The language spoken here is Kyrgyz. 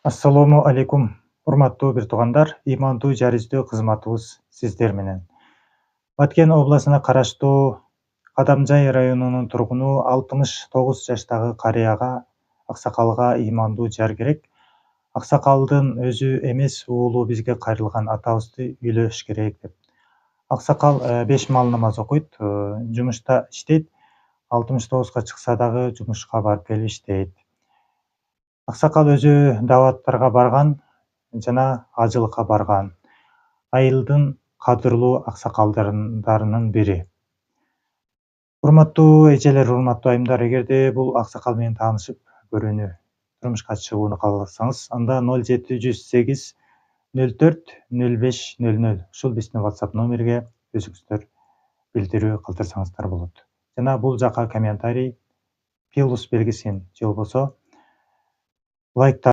Ассалому алейкум. Урматтуу бир туугандар, ыймандуу жар издөө кызматыбыз сиздер менен. Баткен областына караштуу Кадамжай районунун тургуну 69 жаштагы карыяга, аксакалга ыймандуу жар керек. Аксакалдын өзү эмес, уулу бизге кайрылган атабызды үйлөш керек деп. Аксакал 5 маал намаз окуйт, жумушта иштейт. 69га чыкса дагы жумушка барып келип иштейт. Аксакал өзү дааваттарга барган жана ажылыкка барган. Айылдын кадырлуу аксакалдарынын бири. Урматтуу эжелер, урматтуу айымдар, эгерде бул аксакал менен таанышып көрүүнү, турмушка чыгууну кааласаңыз, анда 0708 04 0500 ушул биздин WhatsApp номерге өзүңүздөр билдирүү калтырсаңыздар болот. Жана бул жака комментарий, плюс белгисин же болбосо лайктар